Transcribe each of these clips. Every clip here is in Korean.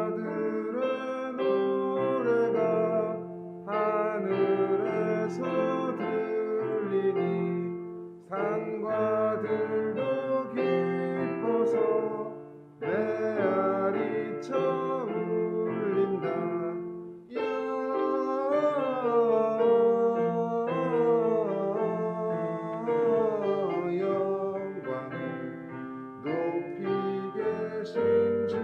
천사들의 노래가 하늘에서 들리니 산과 들도 기뻐서 메아리 쳐 울린다. 영광을 높이 계신 주께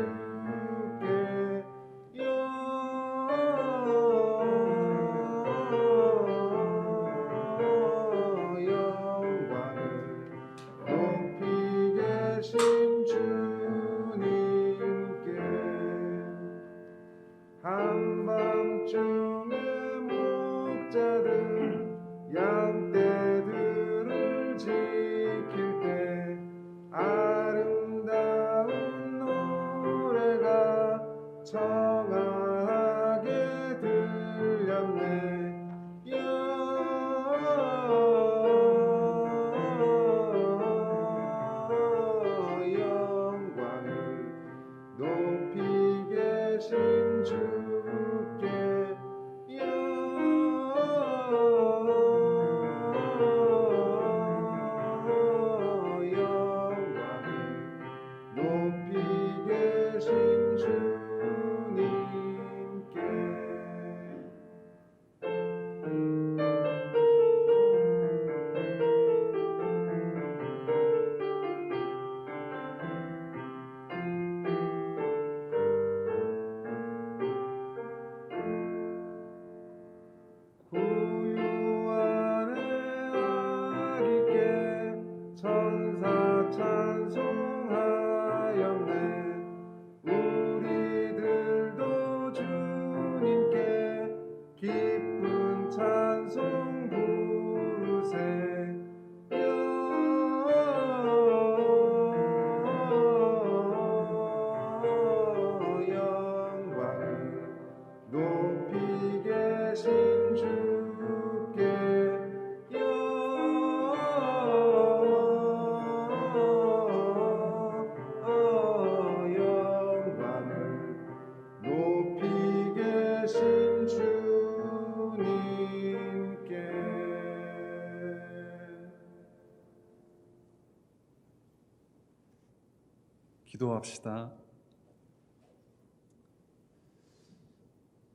영광을 높이 계신 주님께 한밤중에 목자들 양떼들을 지킬 때 아름다운 노래가 청아하게 들렸네. 영광을 높이 계신 주께 영광을 높이 계신 주님께. 구유 안에 아기께 천사 찬송하였네. 우리들도 주님께 기쁜 찬송 부르세. 영광을 높이 계신 주께 영광을 높이 계신 주님께. 기도합시다.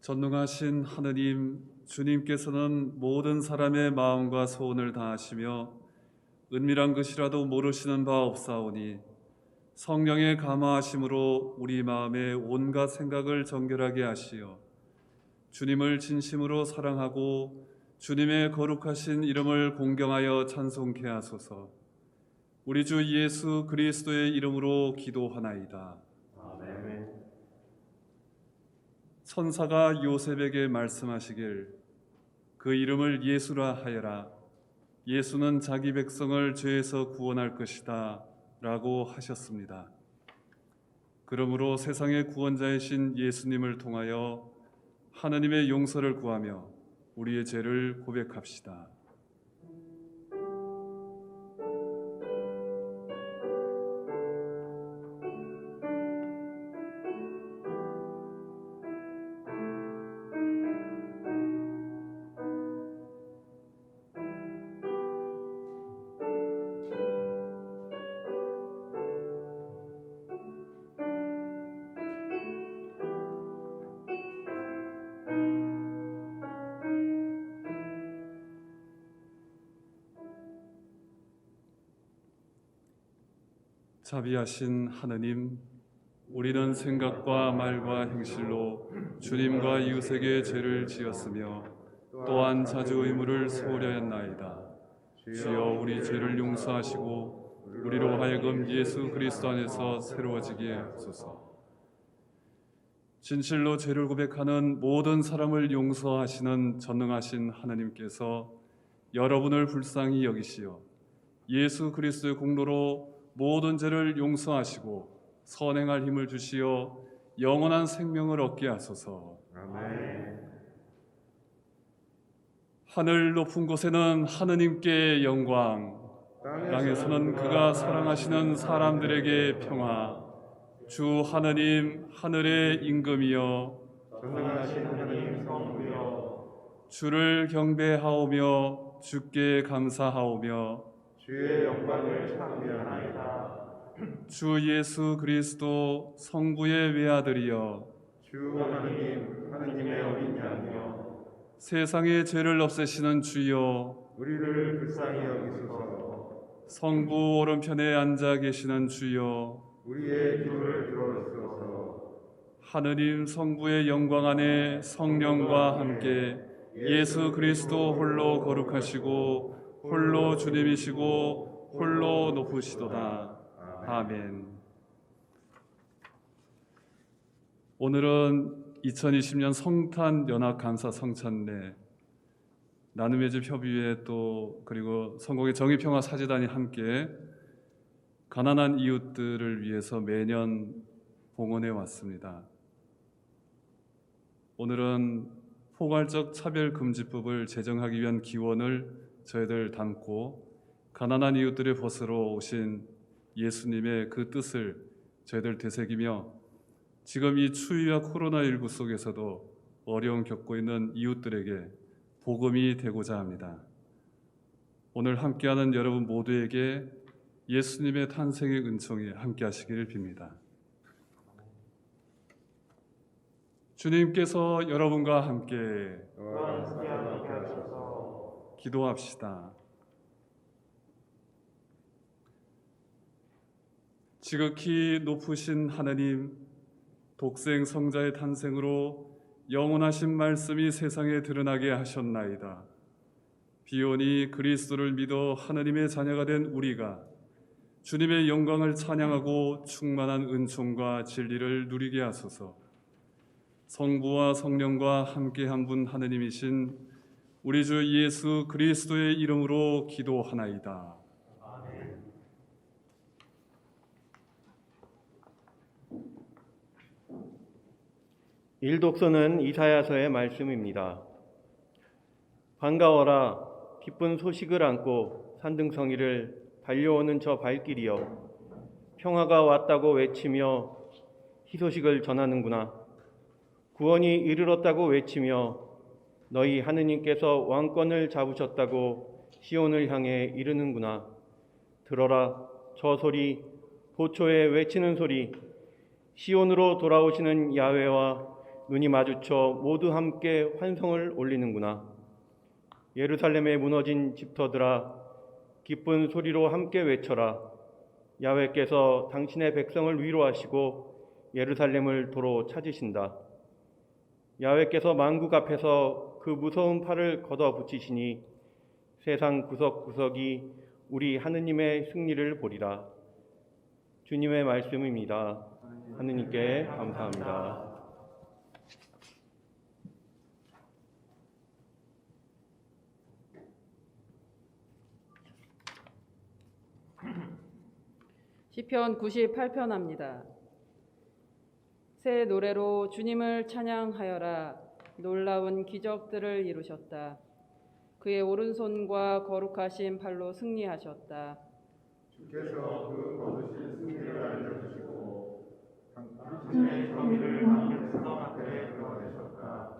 전능하신 하느님, 주님께서는 모든 사람의 마음과 소원을 다하시며 은밀한 것이라도 모르시는 바 없사오니 성령의 감화하심으로 우리 마음의 온갖 생각을 정결하게 하시어 주님을 진심으로 사랑하고 주님의 거룩하신 이름을 공경하여 찬송케 하소서. 우리 주 예수 그리스도의 이름으로 기도하나이다. 아멘. 천사가 요셉에게 말씀하시길 그 이름을 예수라 하여라. 예수는 자기 백성을 죄에서 구원할 것이다 라고 하셨습니다. 그러므로 세상의 구원자이신 예수님을 통하여 하나님의 용서를 구하며 우리의 죄를 고백합시다. 자비하신 하느님, 우리는 생각과 말과 행실로 주님과 이웃에게 죄를 지었으며 또한 자주 의무를 소홀히 하였나이다. 주여 우리 죄를 용서하시고 우리로 하여금 예수 그리스도 안에서 새로워지게 하소서. 진실로 죄를 고백하는 모든 사람을 용서하시는 전능하신 하나님께서 여러분을 불쌍히 여기시어 예수 그리스도의 공로로 모든 죄를 용서하시고 선행할 힘을 주시어 영원한 생명을 얻게 하소서. 아멘. 하늘 높은 곳에는 하느님께 영광, 땅에서는 그가 사랑하시는 사람들에게 평화. 주 하느님 하늘의 임금이여 전능하신 하나님 성부여 주를 경배하오며 주께 감사하오며 주의 영광을 찬미하나이다. 주 예수 그리스도 성부의 외아들이여 주 하느님 하느님의 어린 양이여 세상의 죄를 없애시는 주여 우리를 불쌍히 여기소서. 성부 오른편에 앉아 계시는 주여 우리의 기도를 들어주소서. 하느님 성부의 영광 안에 성령과 함께 예수 그리스도 홀로 거룩하시고 홀로 주님이시고 홀로 높으시도다. 아멘. 오늘은 2020년 성탄 연합 감사 성찬례 나눔의 집 협의회 또 그리고 성공의 정의평화 사제단이 함께 가난한 이웃들을 위해서 매년 봉헌해 왔습니다. 오늘은 포괄적 차별금지법을 제정하기 위한 기원을 저희들 담고 가난한 이웃들의 벗으로 오신 예수님의 그 뜻을 저희들 되새기며 지금 이 추위와 코로나19 속에서도 어려움 겪고 있는 이웃들에게 복음이 되고자 합니다. 오늘 함께하는 여러분 모두에게 예수님의 탄생의 은총이 함께하시기를 빕니다. 주님께서 여러분과 함께 기도합시다. 지극히 높으신 하나님, 독생 성자의 탄생으로 영원하신 말씀이 세상에 드러나게 하셨나이다. 비오니 그리스도를 믿어 하나님의 자녀가 된 우리가 주님의 영광을 찬양하고 충만한 은총과 진리를 누리게 하소서. 성부와 성령과 함께 한 분 하느님이신 우리 주 예수 그리스도의 이름으로 기도하나이다. 아멘. 일독서는 이사야서의 말씀입니다. 반가워라 기쁜 소식을 안고 산등성이를 달려오는 저 발길이여 평화가 왔다고 외치며 희소식을 전하는구나. 구원이 이르렀다고 외치며 너희 하느님께서 왕권을 잡으셨다고 시온을 향해 이르는구나. 들어라 저 소리 보초에 외치는 소리 시온으로 돌아오시는 야훼와 눈이 마주쳐 모두 함께 환성을 올리는구나. 예루살렘에 무너진 집터들아 기쁜 소리로 함께 외쳐라. 야훼께서 당신의 백성을 위로하시고 예루살렘을 도로 찾으신다. 야훼께서 만국 앞에서 그 무서운 팔을 걷어 붙이시니 세상 구석구석이 우리 하느님의 승리를 보리라. 주님의 말씀입니다. 하느님께 감사합니다. 시편 98편합니다. 새 노래로 주님을 찬양하여라. 놀라운 기적들을 이루셨다. 그의 오른손과 거룩하신 팔로 승리하셨다. 주께서 그 거두신 승리를 알려주시고 당신의 정의를 만민 세상 앞에 드러내셨다.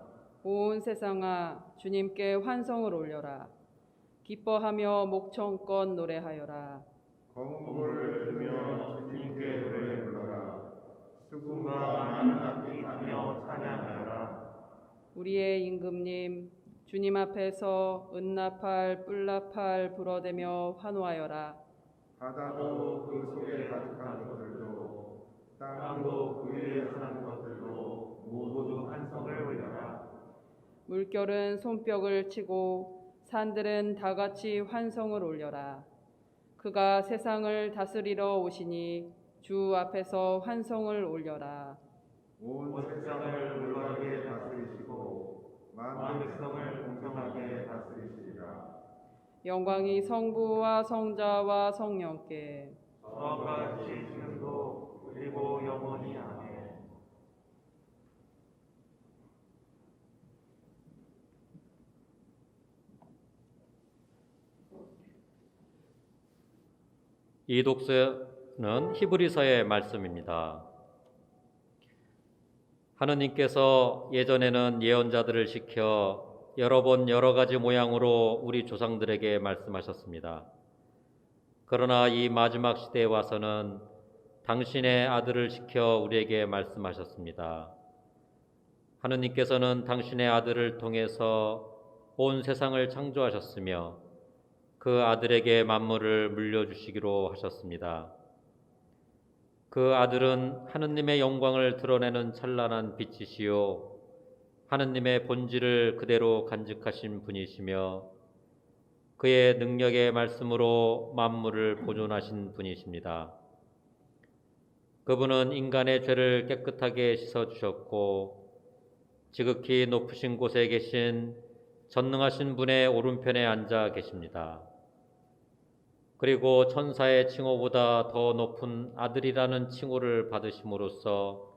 온 세상아 주님께 환성을 올려라. 기뻐하며 목청껏 노래하여라. 검은 볼을 들며 주님께 노래 불러라. 수금과 많은 악기 하며 찬양하여라. 우리의 임금님 주님 앞에서 은나팔 뿔나팔 불어대며 환호하여라. 바다도 그 속에 가득한 것들도 땅도 그 위에 사는 것들도 모두 환성을 올려라. 물결은 손뼉을 치고 산들은 다같이 환성을 올려라. 그가 세상을 다스리러 오시니 주 앞에서 환성을 올려라. 온 세상을 올바르게 다스리시고 만 백성을 공평하게 다스리시리라. 영광이 성부와 성자와 성령께 처음과 같이 지금도 그리고 영원히 아멘. 이 독서는 히브리서의 말씀입니다. 하느님께서 예전에는 예언자들을 시켜 여러 번 여러 가지 모양으로 우리 조상들에게 말씀하셨습니다. 그러나 이 마지막 시대에 와서는 당신의 아들을 시켜 우리에게 말씀하셨습니다. 하느님께서는 당신의 아들을 통해서 온 세상을 창조하셨으며 그 아들에게 만물을 물려주시기로 하셨습니다. 그 아들은 하느님의 영광을 드러내는 찬란한 빛이시요 하느님의 본질을 그대로 간직하신 분이시며 그의 능력의 말씀으로 만물을 보존하신 분이십니다. 그분은 인간의 죄를 깨끗하게 씻어주셨고 지극히 높으신 곳에 계신 전능하신 분의 오른편에 앉아 계십니다. 그리고 천사의 칭호보다 더 높은 아들이라는 칭호를 받으심으로써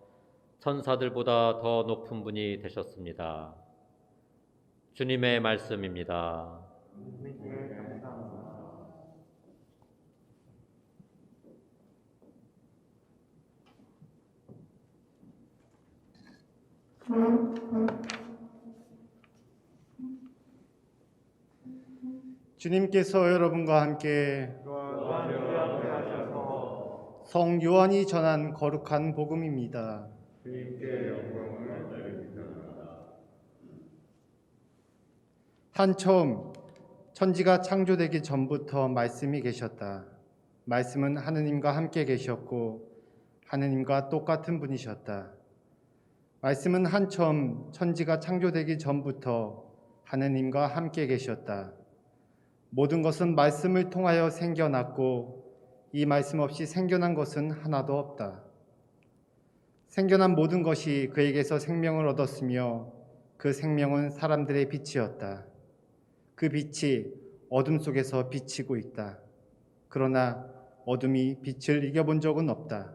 천사들보다 더 높은 분이 되셨습니다. 주님의 말씀입니다. 주님께 감사합니다. 주님께서 여러분과 함께 또한 우리 앞에 하셔서 성 요한이 전한 거룩한 복음입니다. 주님께 영광을 드립니다. 한처음 천지가 창조되기 전부터 말씀이 계셨다. 말씀은 하느님과 함께 계셨고 하느님과 똑같은 분이셨다. 말씀은 한처음 천지가 창조되기 전부터 하느님과 함께 계셨다. 모든 것은 말씀을 통하여 생겨났고 이 말씀 없이 생겨난 것은 하나도 없다. 생겨난 모든 것이 그에게서 생명을 얻었으며 그 생명은 사람들의 빛이었다. 그 빛이 어둠 속에서 비치고 있다. 그러나 어둠이 빛을 이겨본 적은 없다.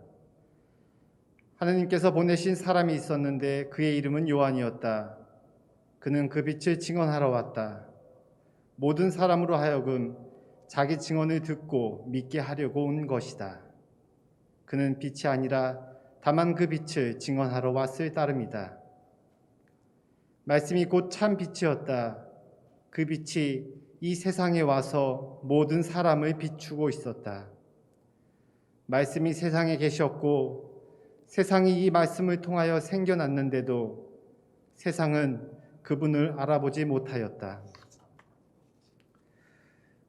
하느님께서 보내신 사람이 있었는데 그의 이름은 요한이었다. 그는 그 빛을 증언하러 왔다. 모든 사람으로 하여금 자기 증언을 듣고 믿게 하려고 온 것이다. 그는 빛이 아니라 다만 그 빛을 증언하러 왔을 따름이다. 말씀이 곧 참 빛이었다. 그 빛이 이 세상에 와서 모든 사람을 비추고 있었다. 말씀이 세상에 계셨고 세상이 이 말씀을 통하여 생겨났는데도 세상은 그분을 알아보지 못하였다.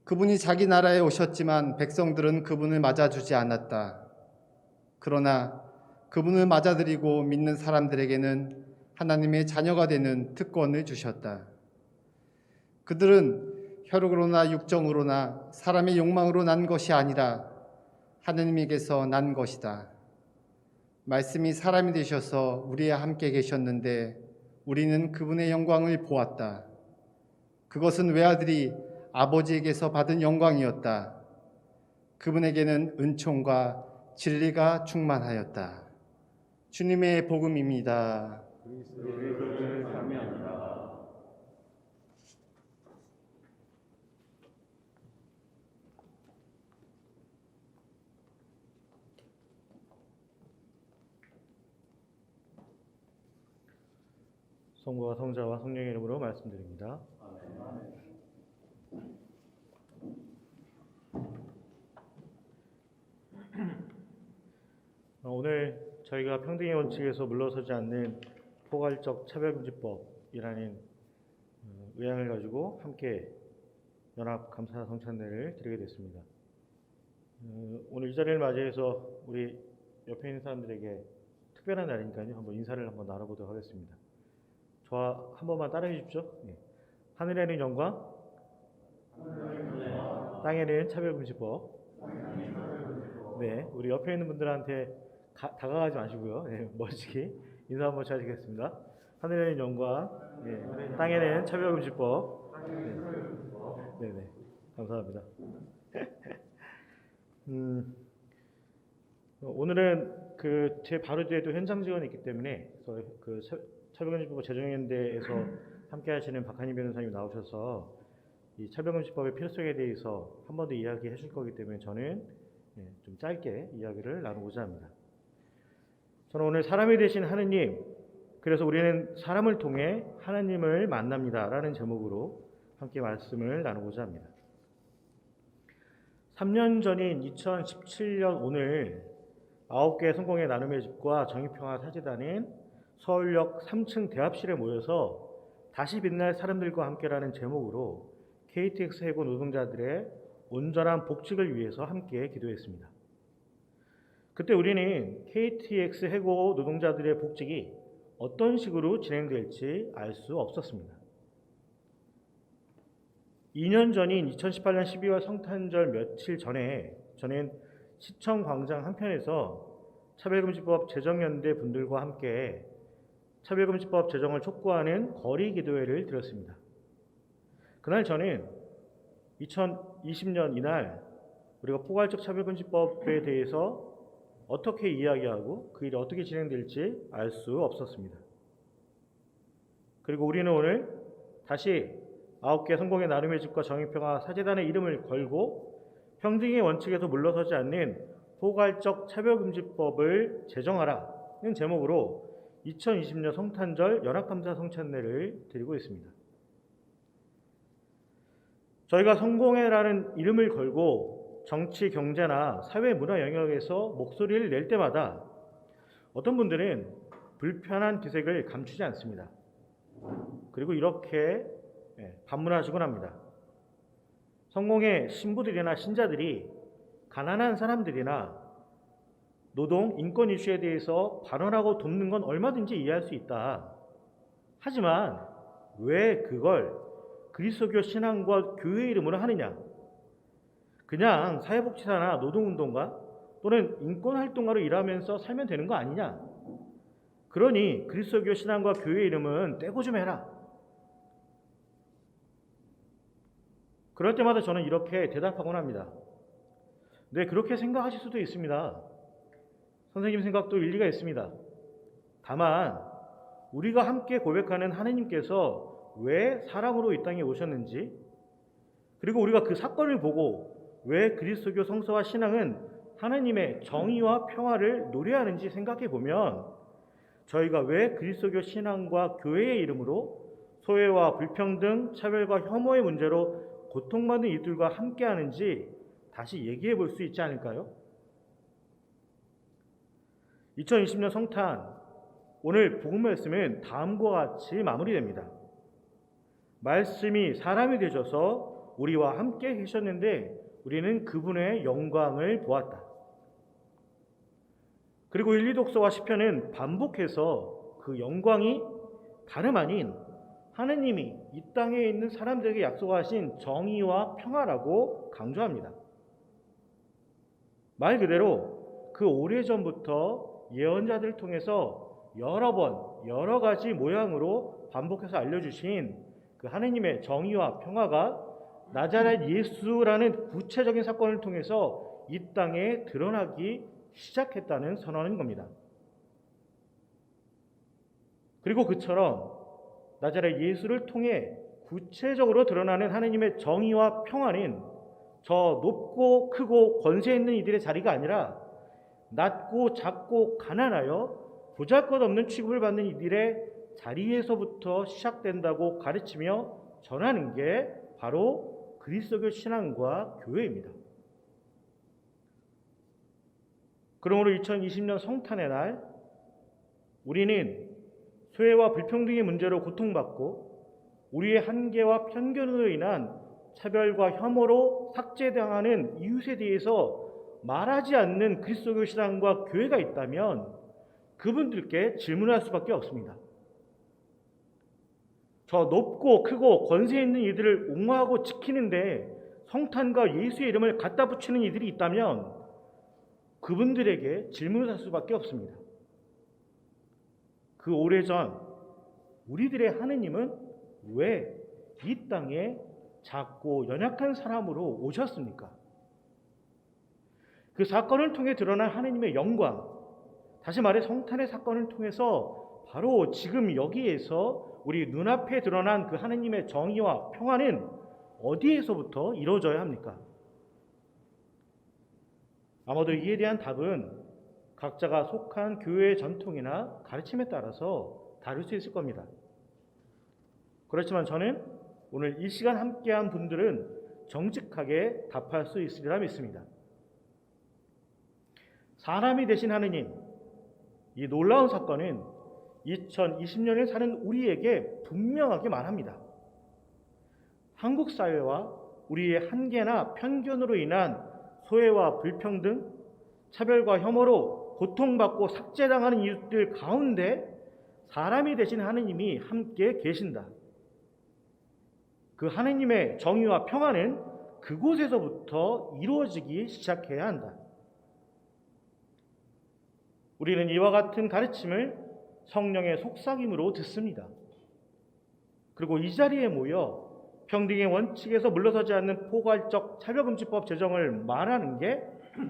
그분이 자기 나라에 오셨지만 백성들은 그분을 맞아주지 않았다. 그러나 그분을 맞아들이고 믿는 사람들에게는 하나님의 자녀가 되는 특권을 주셨다. 그들은 혈육으로나 육정으로나 사람의 욕망으로 난 것이 아니라 하느님에게서 난 것이다. 말씀이 사람이 되셔서 우리와 함께 계셨는데 우리는 그분의 영광을 보았다. 그것은 외아들이 아버지에게서 받은 영광이었다. 그분에게는 은총과 진리가 충만하였다. 주님의 복음입니다. 그리스도를 참여합니다. 성부와 성자와 성령의 이름으로 말씀드립니다. 오늘 저희가 평등의 원칙에서 물러서지 않는 포괄적 차별금지법이라는 의향을 가지고 함께 연합 감사 성찬례를 드리게 됐습니다. 오늘 이 자리를 맞이해서 우리 옆에 있는 사람들에게 특별한 날이니까요. 한번 인사를 한번 나눠보도록 하겠습니다. 저와 한 번만 따라해 주십시오. 네. 하늘에는 영광, 땅에는 차별금지법. 네, 우리 옆에 있는 분들한테 다가가지 마시고요. 네, 멋지게 인사 한번 드리겠습니다. 하늘에는 영광, 땅에는 차별금지법. 네네, 감사합니다. 오늘은 제 바로 뒤에도 현장 지원이 있기 때문에 차별금지법 제정연대에서 함께하시는 박한희 변호사님 나오셔서 이 차별금지법의 필요성에 대해서 한 번 더 이야기해 줄 거기 때문에 저는 좀 짧게 이야기를 나누고자 합니다. 저는 오늘 사람이 되신 하느님, 그래서 우리는 사람을 통해 하나님을 만납니다 라는 제목으로 함께 말씀을 나누고자 합니다. 3년 전인 2017년 오늘 9개의 성공의 나눔의 집과 정의평화 사재단은 서울역 3층 대합실에 모여서 다시 빛날 사람들과 함께라는 제목으로 KTX 해고 노동자들의 온전한 복직을 위해서 함께 기도했습니다. 그때 우리는 KTX 해고 노동자들의 복직이 어떤 식으로 진행될지 알 수 없었습니다. 2년 전인 2018년 12월 성탄절 며칠 전에 저는 시청 광장 한편에서 차별금지법 제정연대 분들과 함께 차별금지법 제정을 촉구하는 거리 기도회를 드렸습니다. 그날 저는 2020년 이날 우리가 포괄적 차별금지법에 대해서 어떻게 이야기하고 그 일이 어떻게 진행될지 알 수 없었습니다. 그리고 우리는 오늘 다시 9개 성공의 나눔의 집과 정의평화 사재단의 이름을 걸고 평등의 원칙에서 물러서지 않는 포괄적 차별금지법을 제정하라는 제목으로 2020년 성탄절 연합감사 성찬례를 드리고 있습니다. 저희가 성공회라는 이름을 걸고 정치, 경제나 사회, 문화 영역에서 목소리를 낼 때마다 어떤 분들은 불편한 기색을 감추지 않습니다. 그리고 이렇게 반문하시곤 합니다. 성공회 신부들이나 신자들이 가난한 사람들이나 노동, 인권 이슈에 대해서 발언하고 돕는 건 얼마든지 이해할 수 있다. 하지만 왜 그걸 그리스도교 신앙과 교회 이름으로 하느냐? 그냥 사회복지사나 노동운동가 또는 인권활동가로 일하면서 살면 되는 거 아니냐? 그러니 그리스도교 신앙과 교회 이름은 떼고 좀 해라. 그럴 때마다 저는 이렇게 대답하곤 합니다. 네, 그렇게 생각하실 수도 있습니다. 선생님 생각도 일리가 있습니다. 다만 우리가 함께 고백하는 하느님께서 왜 사람으로 이 땅에 오셨는지, 그리고 우리가 그 사건을 보고 왜 그리스도교 성서와 신앙은 하나님의 정의와 평화를 노래하는지 생각해 보면 저희가 왜 그리스도교 신앙과 교회의 이름으로 소외와 불평등, 차별과 혐오의 문제로 고통받는 이들과 함께하는지 다시 얘기해 볼 수 있지 않을까요? 2020년 성탄, 오늘 복음 말씀은 다음과 같이 마무리됩니다. 말씀이 사람이 되셔서 우리와 함께 계셨는데 우리는 그분의 영광을 보았다. 그리고 1, 2독서와 시편은 반복해서 그 영광이 다름 아닌 하느님이 이 땅에 있는 사람들에게 약속하신 정의와 평화라고 강조합니다. 말 그대로 그 오래전부터 예언자들을 통해서 여러 번 여러 가지 모양으로 반복해서 알려주신 그 하느님의 정의와 평화가 나자렛 예수라는 구체적인 사건을 통해서 이 땅에 드러나기 시작했다는 선언인 겁니다. 그리고 그처럼 나자렛 예수를 통해 구체적으로 드러나는 하느님의 정의와 평화는 저 높고 크고 권세 있는 이들의 자리가 아니라 낮고 작고 가난하여 보잘것없는 취급을 받는 이들의 자리에서부터 시작된다고 가르치며 전하는 게 바로 그리스도교 신앙과 교회입니다. 그러므로 2020년 성탄의 날 우리는 소외와 불평등의 문제로 고통받고 우리의 한계와 편견으로 인한 차별과 혐오로 삭제당하는 이웃에 대해서 말하지 않는 그리스도교 신앙과 교회가 있다면 그분들께 질문할 수밖에 없습니다. 저 높고 크고 권세 있는 이들을 옹호하고 지키는데 성탄과 예수의 이름을 갖다 붙이는 이들이 있다면 그분들에게 질문을 할 수밖에 없습니다. 그 오래전 우리들의 하느님은 왜 이 땅에 작고 연약한 사람으로 오셨습니까? 그 사건을 통해 드러난 하느님의 영광, 다시 말해 성탄의 사건을 통해서 바로 지금 여기에서 우리 눈앞에 드러난 그 하느님의 정의와 평화는 어디에서부터 이루어져야 합니까? 아마도 이에 대한 답은 각자가 속한 교회의 전통이나 가르침에 따라서 다를 수 있을 겁니다. 그렇지만 저는 오늘 이 시간 함께한 분들은 정직하게 답할 수 있으리라 믿습니다. 사람이 되신 하느님, 이 놀라운 사건은 2020년을 사는 우리에게 분명하게 말합니다. 한국 사회와 우리의 한계나 편견으로 인한 소외와 불평등, 차별과 혐오로 고통받고 삭제당하는 이웃들 가운데 사람이 되신 하느님이 함께 계신다. 그 하느님의 정의와 평화는 그곳에서부터 이루어지기 시작해야 한다. 우리는 이와 같은 가르침을 성령의 속삭임으로 듣습니다. 그리고 이 자리에 모여 평등의 원칙에서 물러서지 않는 포괄적 차별금지법 제정을 말하는 게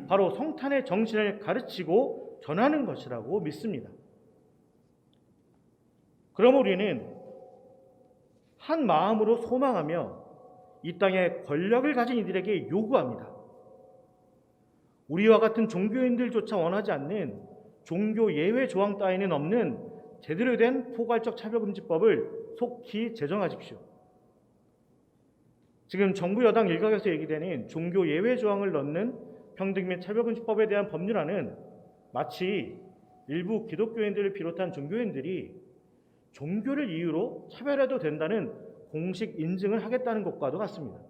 바로 성탄의 정신을 가르치고 전하는 것이라고 믿습니다. 그럼 우리는 한 마음으로 소망하며 이 땅에 권력을 가진 이들에게 요구합니다. 우리와 같은 종교인들조차 원하지 않는 종교 예외 조항 따위는 없는 제대로 된 포괄적 차별금지법을 속히 제정하십시오. 지금 정부 여당 일각에서 얘기되는 종교 예외 조항을 넣는 평등 및 차별금지법에 대한 법률안은 마치 일부 기독교인들을 비롯한 종교인들이 종교를 이유로 차별해도 된다는 공식 인증을 하겠다는 것과도 같습니다.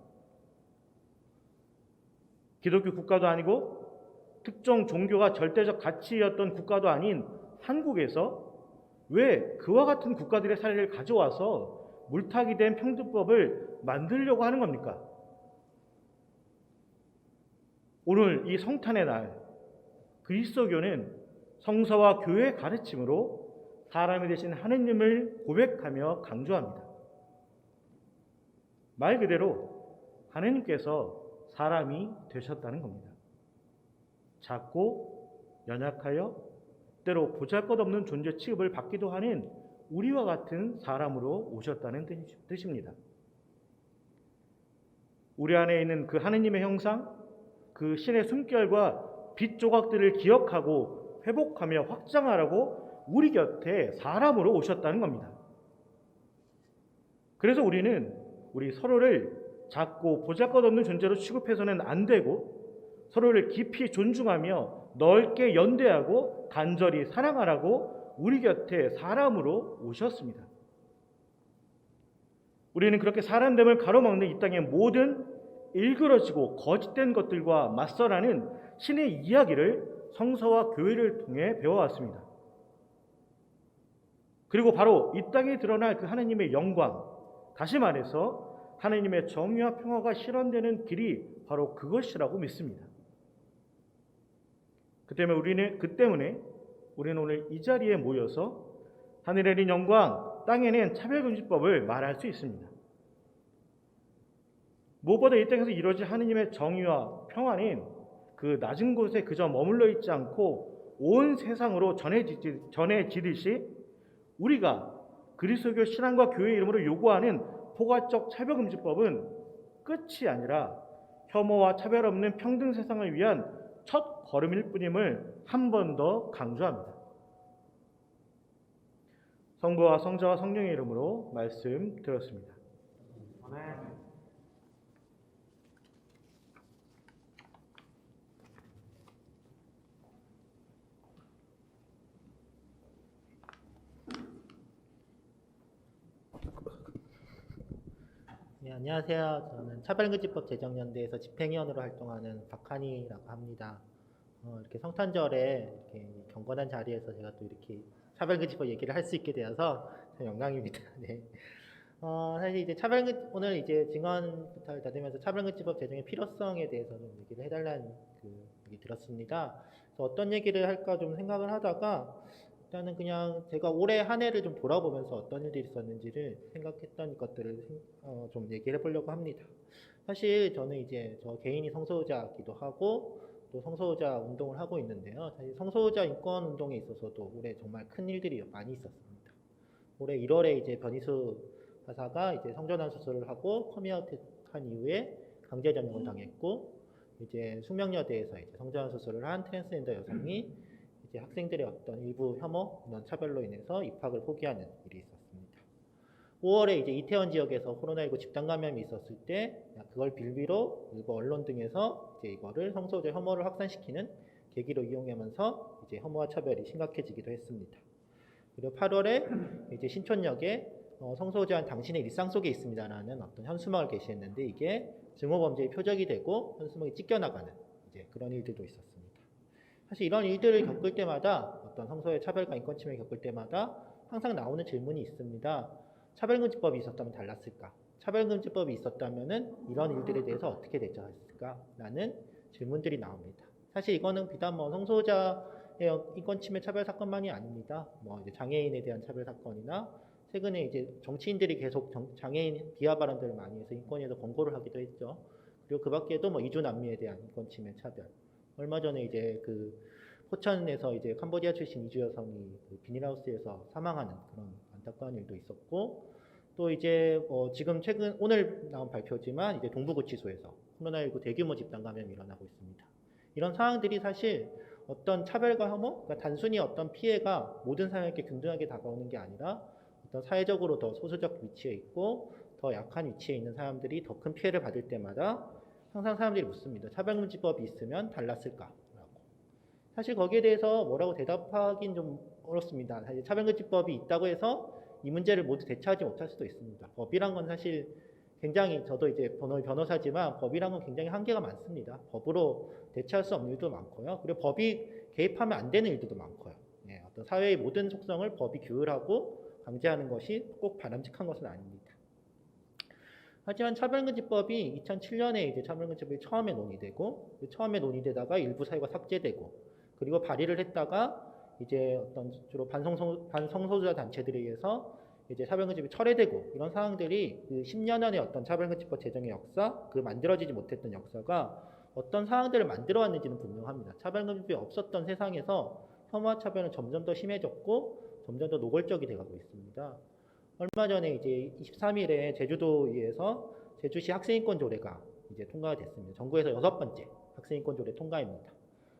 기독교 국가도 아니고 특정 종교가 절대적 가치였던 국가도 아닌 한국에서 왜 그와 같은 국가들의 사례를 가져와서 물타기 된 평등법을 만들려고 하는 겁니까? 오늘 이 성탄의 날, 그리스도교는 성서와 교회의 가르침으로 사람이 되신 하느님을 고백하며 강조합니다. 말 그대로 하느님께서 사람이 되셨다는 겁니다. 작고 연약하여 때로 보잘것없는 존재 취급을 받기도 하는 우리와 같은 사람으로 오셨다는 뜻입니다. 우리 안에 있는 그 하느님의 형상, 그 신의 숨결과 빛 조각들을 기억하고 회복하며 확장하라고 우리 곁에 사람으로 오셨다는 겁니다. 그래서 우리는 우리 서로를 작고 보잘것없는 존재로 취급해서는 안 되고 서로를 깊이 존중하며 넓게 연대하고 간절히 사랑하라고 우리 곁에 사람으로 오셨습니다. 우리는 그렇게 사람됨을 가로막는 이 땅의 모든 일그러지고 거짓된 것들과 맞서라는 신의 이야기를 성서와 교회를 통해 배워왔습니다. 그리고 바로 이 땅에 드러날 그 하나님의 영광, 다시 말해서 하나님의 정의와 평화가 실현되는 길이 바로 그것이라고 믿습니다. 그 때문에 우리는 오늘 이 자리에 모여서 하늘에는 영광, 땅에는 차별금지법을 말할 수 있습니다. 무엇보다 이 땅에서 이루어질 하느님의 정의와 평화는 그 낮은 곳에 그저 머물러 있지 않고 온 세상으로 전해지듯이 우리가 그리스도교 신앙과 교회 이름으로 요구하는 포괄적 차별금지법은 끝이 아니라 혐오와 차별 없는 평등 세상을 위한 첫 걸음일 뿐임을 한 번 더 강조합니다. 성부와 성자와 성령의 이름으로 말씀드렸습니다. 아멘. 네, 안녕하세요. 저는 차별금지법 제정연대에서 집행위원으로 활동하는 박한희라고 합니다. 이렇게 성탄절에 이렇게 경건한 자리에서 제가 또 이렇게 차별금지법 얘기를 할 수 있게 되어서 참 영광입니다. 네. 사실 이제 오늘 이제 증언부터 받으면서 차별금지법 제정의 필요성에 대해서 좀 얘기를 해달라는 그 얘기 들었습니다. 그래서 어떤 얘기를 할까 좀 생각을 하다가 일단은 그냥 제가 올해 한 해를 좀 돌아보면서 어떤 일들이 있었는지를 생각했던 것들을 좀 얘기를 해보려고 합니다. 사실 저는 이제 저 개인이 성소유자이기도 하고 또 성소유자 운동을 하고 있는데요. 사실 성소유자 인권 운동에 있어서도 올해 정말 큰 일들이 많이 있었습니다. 올해 1월에 이제 변희수 하사가 이제 성전환 수술을 하고 커밍아웃한 이후에 강제 전역을 당했고, 이제 숙명여대에서 이제 성전환 수술을 한 트랜스젠더 여성이 이제 학생들의 어떤 일부 혐오, 이런 차별로 인해서 입학을 포기하는 일이 있었습니다. 5월에 이제 이태원 지역에서 코로나19 집단 감염이 있었을 때 그걸 빌미로 일부 언론 등에서 이제 이거를 성소유자 혐오를 확산시키는 계기로 이용하면서 이제 혐오와 차별이 심각해지기도 했습니다. 그리고 8월에 이제 신촌역에 성소유자는 당신의 일상 속에 있습니다라는 어떤 현수막을 게시했는데 이게 증오범죄의 표적이 되고 현수막이 찢겨나가는 이제 그런 일들도 있었습니다. 사실 이런 일들을 겪을 때마다 어떤 성소유의 차별과 인권 침해를 겪을 때마다 항상 나오는 질문이 있습니다. 차별금지법이 있었다면 달랐을까? 차별금지법이 있었다면은 이런 일들에 대해서 어떻게 대처했을까? 라는 질문들이 나옵니다. 사실 이거는 비단 뭐 성소유자의 인권 침해 차별 사건만이 아닙니다. 뭐 이제 장애인에 대한 차별 사건이나 최근에 이제 정치인들이 계속 장애인 비하 발언들을 많이 해서 인권위에서 권고를 하기도 했죠. 그리고 그 밖에도 뭐 이주 남미에 대한 인권 침해 차별. 얼마 전에 이제 그 포천에서 이제 캄보디아 출신 이주 여성이 그 비닐하우스에서 사망하는 그런 안타까운 일도 있었고, 또 이제 지금 최근 오늘 나온 발표지만 이제 동부구치소에서 코로나19 대규모 집단 감염이 일어나고 있습니다. 이런 상황들이 사실 어떤 차별과 혐오, 그러니까 단순히 어떤 피해가 모든 사람에게 균등하게 다가오는 게 아니라 어떤 사회적으로 더 소수적 위치에 있고 더 약한 위치에 있는 사람들이 더 큰 피해를 받을 때마다 항상 사람들이 묻습니다. 차별금지법이 있으면 달랐을까? 라고. 사실 거기에 대해서 뭐라고 대답하긴 좀 어렵습니다. 사실 차별금지법이 있다고 해서 이 문제를 모두 대처하지 못할 수도 있습니다. 법이란 건 사실 굉장히, 저도 이제 변호사지만 법이란 건 굉장히 한계가 많습니다. 법으로 대처할 수 없는 일도 많고요. 그리고 법이 개입하면 안 되는 일들도 많고요. 네, 어떤 사회의 모든 속성을 법이 규율하고 강제하는 것이 꼭 바람직한 것은 아닙니다. 하지만 차별금지법이 2007년에 이제 차별금지법이 처음에 논의되고, 처음에 논의되다가 일부 사유가 삭제되고, 그리고 발의를 했다가 이제 어떤 주로 반성소수자 단체들에 의해서 이제 차별금지법이 철회되고, 이런 상황들이 그 10년간의 어떤 차별금지법 제정의 역사, 그 만들어지지 못했던 역사가 어떤 상황들을 만들어 왔는지는 분명합니다. 차별금지법이 없었던 세상에서 혐오와 차별은 점점 더 심해졌고 점점 더 노골적이 돼가고 있습니다. 얼마 전에 이제 23일에 제주도에서 제주시 학생인권 조례가 이제 통과가 됐습니다. 전국에서 6번째 학생인권 조례 통과입니다.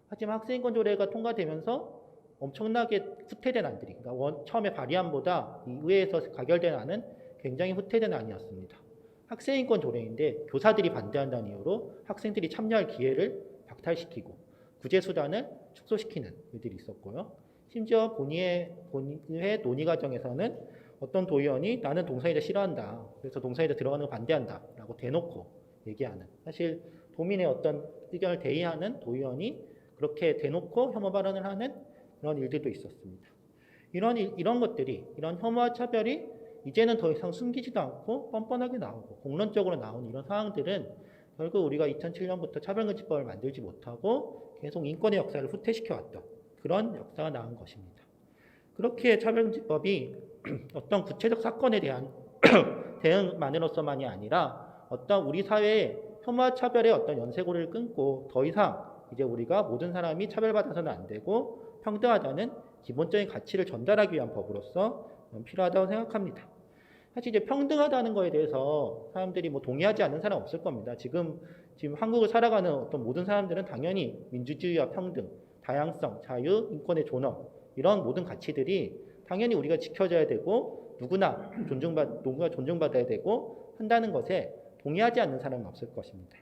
하지만 학생인권 조례가 통과되면서 엄청나게 후퇴된 안들이, 그러니까 처음에 발의안보다 이 의회에서 가결된 안은 굉장히 후퇴된 안이었습니다. 학생인권 조례인데 교사들이 반대한다는 이유로 학생들이 참여할 기회를 박탈시키고 구제 수단을 축소시키는 일들이 있었고요. 심지어 본의회 논의 과정에서는 어떤 도의원이 나는 동성애자 싫어한다, 그래서 동성애자 들어가는 거 반대한다 라고 대놓고 얘기하는, 사실 도민의 어떤 의견을 대의하는 도의원이 그렇게 대놓고 혐오 발언을 하는 그런 일들도 있었습니다. 이런 것들이, 이런 혐오와 차별이 이제는 더 이상 숨기지도 않고 뻔뻔하게 나오고 공론적으로 나오는 이런 상황들은 결국 우리가 2007년부터 차별금지법을 만들지 못하고 계속 인권의 역사를 후퇴시켜왔던 그런 역사가 나온 것입니다. 그렇게 차별금지법이 어떤 구체적 사건에 대한 대응만으로서만이 아니라 어떤 우리 사회의 혐오와 차별의 어떤 연쇄고리를 끊고 더 이상 이제 우리가 모든 사람이 차별받아서는 안 되고 평등하다는 기본적인 가치를 전달하기 위한 법으로서 필요하다고 생각합니다. 사실 이제 평등하다는 거에 대해서 사람들이 뭐 동의하지 않는 사람 없을 겁니다. 지금 한국을 살아가는 어떤 모든 사람들은 당연히 민주주의와 평등, 다양성, 자유, 인권의 존엄, 이런 모든 가치들이 당연히 우리가 지켜져야 되고 누구나 존중받아야 되고 한다는 것에 동의하지 않는 사람은 없을 것입니다.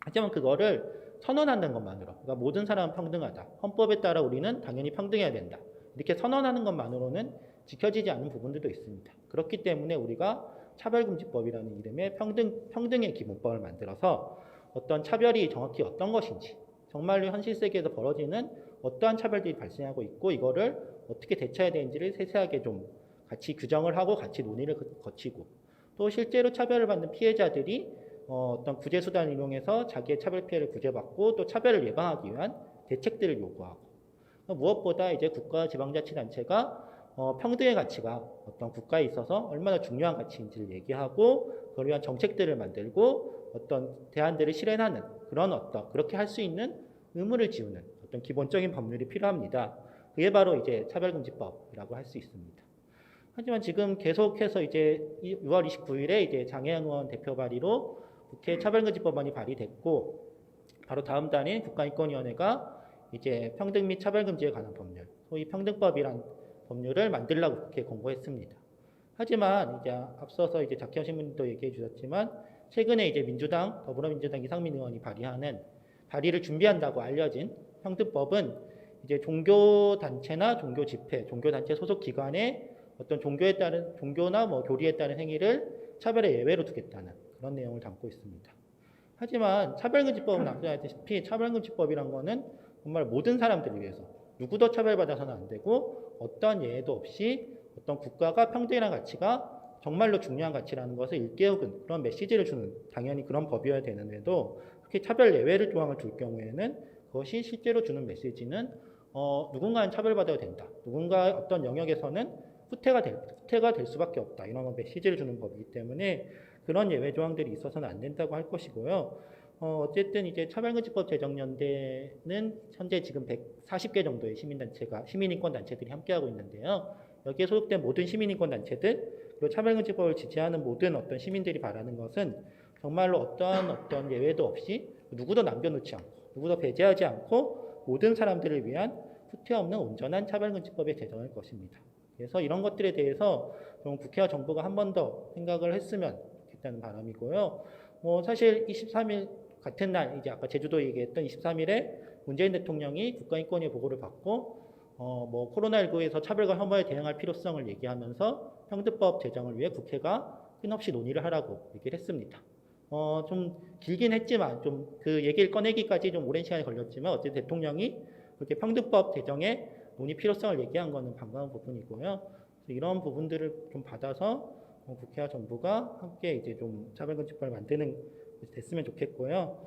하지만 그거를 선언하는 것만으로, 그러니까 모든 사람은 평등하다, 헌법에 따라 우리는 당연히 평등해야 된다, 이렇게 선언하는 것만으로는 지켜지지 않는 부분들도 있습니다. 그렇기 때문에 우리가 차별금지법이라는 이름의 평등의 기본법을 만들어서 어떤 차별이 정확히 어떤 것인지, 정말로 현실 세계에서 벌어지는 어떠한 차별들이 발생하고 있고 이거를 어떻게 대처해야 되는지를 세세하게 좀 같이 규정을 하고 같이 논의를 거치고, 또 실제로 차별을 받는 피해자들이 어떤 구제 수단을 이용해서 자기의 차별 피해를 구제받고 또 차별을 예방하기 위한 대책들을 요구하고, 무엇보다 이제 국가 지방자치단체가 평등의 가치가 어떤 국가에 있어서 얼마나 중요한 가치인지를 얘기하고 그걸 위한 정책들을 만들고 어떤 대안들을 실현하는 그런 그렇게 할 수 있는 의무를 지우는 어떤 기본적인 법률이 필요합니다. 그게 바로 이제 차별금지법이라고 할 수 있습니다. 하지만 지금 계속해서 이제 6월 29일에 이제 장혜영 의원 대표 발의로 국회 차별금지법안이 발의됐고 바로 다음 달인 국가인권위원회가 이제 평등 및 차별금지에 관한 법률, 소위 평등법이란 법률을 만들라고 국회에 공고했습니다. 하지만 이제 앞서서 이제 박희원 신부님도 얘기해 주셨지만 최근에 이제 민주당, 더불어민주당 이상민 의원이 발의를 준비한다고 알려진 평등법은 이제 종교단체나 종교집회, 종교단체 소속 기관의 어떤 종교나 교리에 따른 행위를 차별의 예외로 두겠다는 그런 내용을 담고 있습니다. 하지만 차별금지법은 앞서 알다시피 차별금지법이란 거는 정말 모든 사람들을 위해서 누구도 차별받아서는 안 되고 어떠한 예외도 없이 어떤 국가가 평등이라는 가치가 정말로 중요한 가치라는 것을 일깨우는 그런 메시지를 주는 당연히 그런 법이어야 되는데도 그렇게 차별 예외를 조항을 둘 경우에는 그것이 실제로 주는 메시지는 누군가는 차별받아야 된다. 누군가 어떤 영역에서는 후퇴가 될 수밖에 없다. 이런 메시지를 주는 법이기 때문에 그런 예외 조항들이 있어서는 안 된다고 할 것이고요. 어쨌든 이제 차별금지법 제정연대는 현재 지금 140개 정도의 시민인권단체들이 함께하고 있는데요. 여기에 소속된 모든 시민인권단체들 그리고 차별금지법을 지지하는 모든 어떤 시민들이 바라는 것은 정말로 어떤 예외도 없이 누구도 남겨놓지 않고 누구도 배제하지 않고 모든 사람들을 위한 후퇴 없는 온전한 차별금지법의 제정일 것입니다. 그래서 이런 것들에 대해서 좀 국회와 정부가 한 번 더 생각을 했으면 좋겠다는 바람이고요. 사실 23일 같은 날 이제 아까 제주도 얘기했던 23일에 문재인 대통령이 국가인권위 보고를 받고 코로나19에서 차별과 혐오에 대응할 필요성을 얘기하면서 평등법 제정을 위해 국회가 끊임없이 논의를 하라고 얘기를 했습니다. 좀 길긴 했지만 좀 그 얘기를 꺼내기까지 좀 오랜 시간이 걸렸지만 어쨌든 대통령이 그렇게 평등법 제정의 논의 필요성을 얘기한 것은 반가운 부분이고요. 이런 부분들을 좀 받아서 국회와 정부가 함께 이제 좀 차별금지법을 만드는 됐으면 좋겠고요.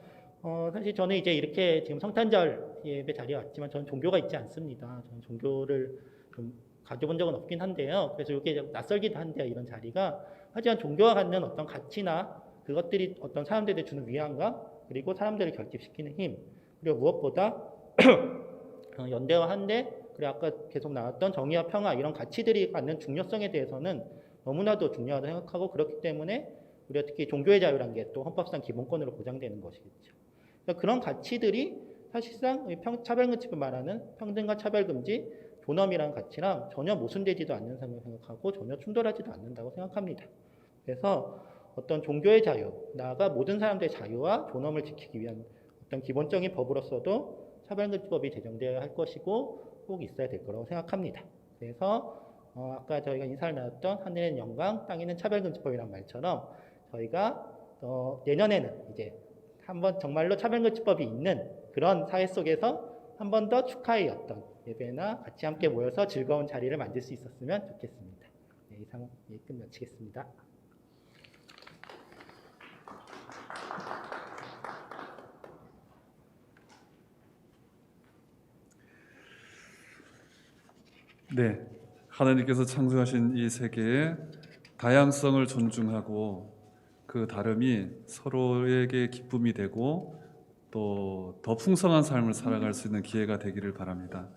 사실 저는 이제 이렇게 지금 성탄절 예배 자리에 왔지만 저는 종교가 있지 않습니다. 저는 종교를 좀 가져본 적은 없긴 한데요. 그래서 이게 낯설기도 한데요, 이런 자리가. 하지만 종교가 갖는 어떤 가치나 그것들이 어떤 사람들에게 주는 위안감, 그리고 사람들을 결집시키는 힘, 그리고 무엇보다 연대와 한대, 그리고 아까 계속 나왔던 정의와 평화 이런 가치들이 갖는 중요성에 대해서는 너무나도 중요하다고 생각하고 그렇기 때문에 우리가 특히 종교의 자유라는 게 또 헌법상 기본권으로 보장되는 것이겠죠. 그러니까 그런 가치들이 사실상 차별금지법 말하는 평등과 차별금지, 존엄이라는 가치랑 전혀 모순되지도 않는 생각하고 전혀 충돌하지도 않는다고 생각합니다. 그래서 어떤 종교의 자유, 나아가 모든 사람들의 자유와 존엄을 지키기 위한 어떤 기본적인 법으로서도 차별금지법이 제정되어야 할 것이고 꼭 있어야 될 거라고 생각합니다. 그래서 아까 저희가 인사를 나눴던 하늘에는 영광, 땅에는 차별금지법이란 말처럼 저희가 내년에는 이제 한번 정말로 차별금지법이 있는 그런 사회 속에서 한 번 더 축하의 어떤 예배나 같이 함께 모여서 즐거운 자리를 만들 수 있었으면 좋겠습니다. 네, 이상 끝 마치겠습니다. 네, 하나님께서 창조하신 이 세계의 다양성을 존중하고 그 다름이 서로에게 기쁨이 되고 또 더 풍성한 삶을 살아갈 수 있는 기회가 되기를 바랍니다.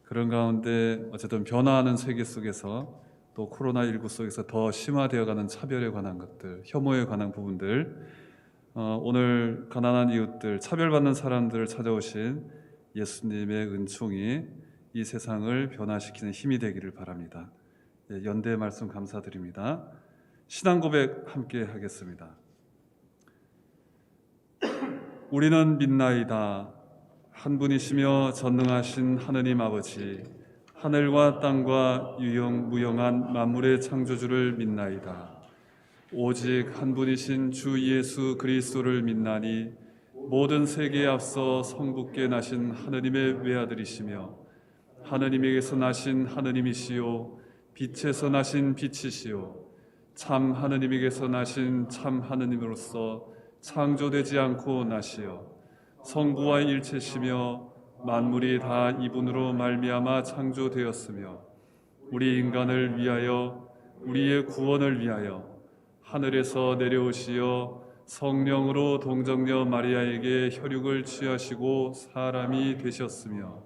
그런 가운데 어쨌든 변화하는 세계 속에서 또 코로나19 속에서 더 심화되어가는 차별에 관한 것들, 혐오에 관한 부분들, 오늘 가난한 이웃들, 차별받는 사람들을 찾아오신 예수님의 은총이 이 세상을 변화시키는 힘이 되기를 바랍니다. 연대 말씀 감사드립니다. 신앙 고백 함께 하겠습니다. 우리는 믿나이다. 한 분이시며 전능하신 하느님 아버지, 하늘과 땅과 유영무영한 만물의 창조주를 믿나이다. 오직 한 분이신 주 예수 그리스도를 믿나니 모든 세계에 앞서 성부께 나신 하느님의 외아들이시며 하느님에게서 나신 하느님이시요 빛에서 나신 빛이시요 참 하느님에게서 나신 참 하느님으로서 창조되지 않고 나시어 성부와 일체시며 만물이 다 이분으로 말미암아 창조되었으며 우리 인간을 위하여 우리의 구원을 위하여 하늘에서 내려오시어 성령으로 동정녀 마리아에게 혈육을 취하시고 사람이 되셨으며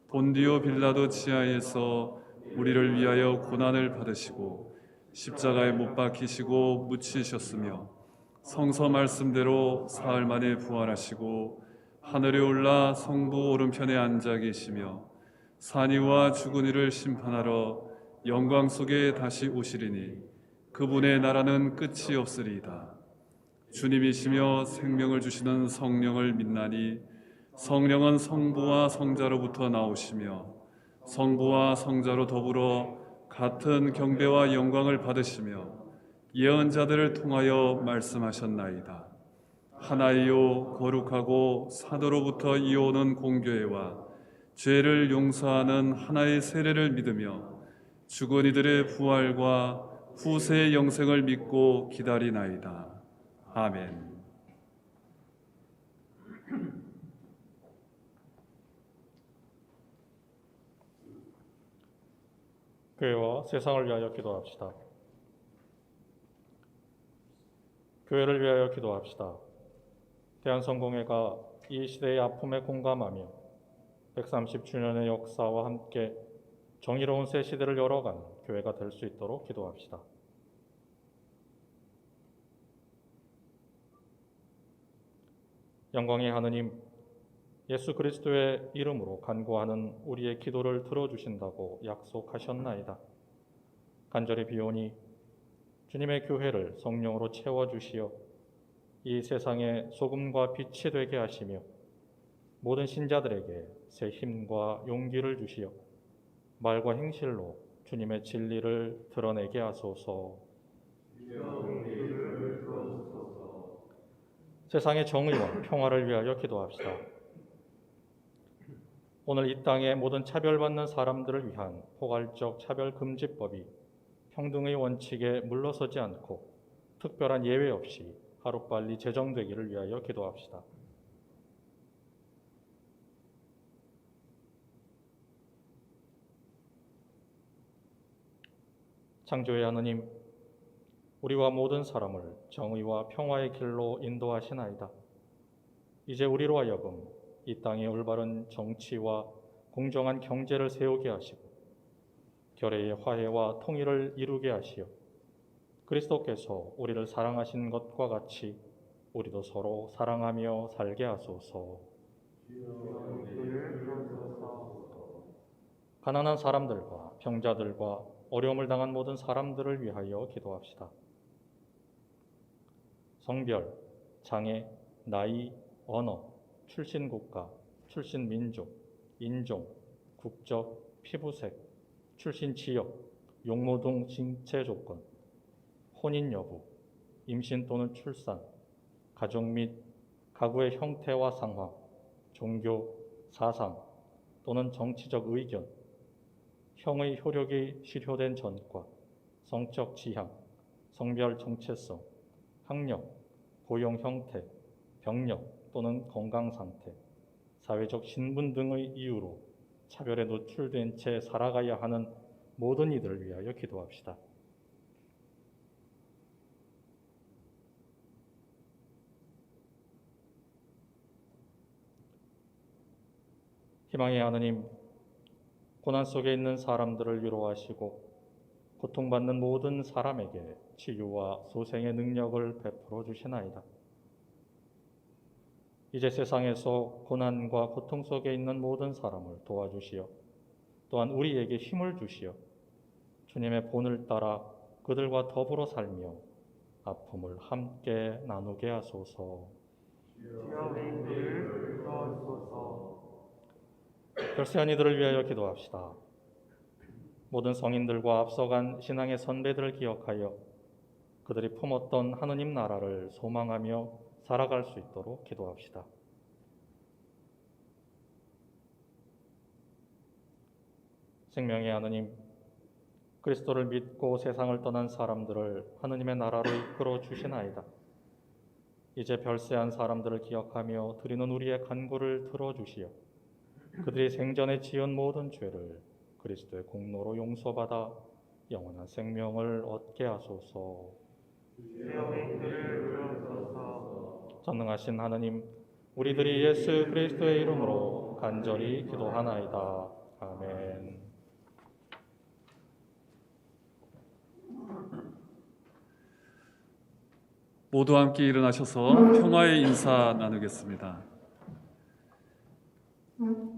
본디오 빌라도 치하에서 우리를 위하여 고난을 받으시고 십자가에 못 박히시고 묻히셨으며 성서 말씀대로 사흘 만에 부활하시고 하늘에 올라 성부 오른편에 앉아 계시며 산이와 죽은 이를 심판하러 영광 속에 다시 오시리니 그분의 나라는 끝이 없으리이다. 주님이시며 생명을 주시는 성령을 믿나니 성령은 성부와 성자로부터 나오시며 성부와 성자로 더불어 같은 경배와 영광을 받으시며 예언자들을 통하여 말씀하셨나이다. 하나이요 거룩하고 사도로부터 이어오는 공교회와 죄를 용서하는 하나의 세례를 믿으며 죽은 이들의 부활과 후세의 영생을 믿고 기다리나이다. 아멘. 교회와 세상을 위하여 기도합시다. 교회를 위하여 기도합시다. 대한성공회가 이 시대의 아픔에 공감하며 130주년의 역사와 함께 정의로운 새 시대를 열어가는 교회가 될 수 있도록 기도합시다. 영광의 하느님, 예수 그리스도의 이름으로 간구하는 우리의 기도를 들어주신다고 약속하셨나이다. 간절히 비오니 주님의 교회를 성령으로 채워주시어 이 세상의 소금과 빛이 되게 하시며 모든 신자들에게 새 힘과 용기를 주시어 말과 행실로 주님의 진리를 드러내게 하소서. 세상의 정의와 평화를 위하여 기도합시다. 오늘 이 땅의 모든 차별받는 사람들을 위한 포괄적 차별금지법이 평등의 원칙에 물러서지 않고 특별한 예외 없이 하루빨리 제정되기를 위하여 기도합시다. 창조의 하느님, 우리와 모든 사람을 정의와 평화의 길로 인도하시나이다. 이제 우리로 하여금 이 땅에 올바른 정치와 공정한 경제를 세우게 하시고 결의의 화해와 통일을 이루게 하시어 그리스도께서 우리를 사랑하신 것과 같이 우리도 서로 사랑하며 살게 하소서. 가난한 사람들과 병자들과 어려움을 당한 모든 사람들을 위하여 기도합시다. 성별, 장애, 나이, 언어, 출신 국가, 출신 민족, 인종, 국적, 피부색, 출신 지역, 용모 등 신체 조건, 혼인 여부, 임신 또는 출산, 가족 및 가구의 형태와 상황, 종교, 사상 또는 정치적 의견, 형의 효력이 실효된 전과, 성적 지향, 성별 정체성, 학력, 고용 형태, 병력 또는 건강 상태, 사회적 신분 등의 이유로 차별에 노출된 채 살아가야 하는 모든 이들을 위하여 기도합시다. 희망의 하느님, 고난 속에 있는 사람들을 위로하시고 고통받는 모든 사람에게 치유와 소생의 능력을 베풀어 주시나이다. 이제 세상에서 고난과 고통 속에 있는 모든 사람을 도와주시어 또한 우리에게 힘을 주시어 주님의 본을 따라 그들과 더불어 살며 아픔을 함께 나누게 하소서. 별세한 이들을 위하여 기도합시다. 모든 성인들과 앞서간 신앙의 선배들을 기억하여 그들이 품었던 하느님 나라를 소망하며 살아갈 수 있도록 기도합시다. 생명의 하느님, 그리스도를 믿고 세상을 떠난 사람들을 하느님의 나라로 이끌어 주시나이다. 이제 별세한 사람들을 기억하며 드리는 우리의 간구를 들어주시어 그들이 생전에 지은 모든 죄를 그리스도의 공로로 용서받아 영원한 생명을 얻게 하소서. 전능하신 하느님, 우리들이 예수 그리스도의 이름으로 간절히 기도하나이다. 아멘. 모두 함께 일어나셔서 평화의 인사 나누겠습니다.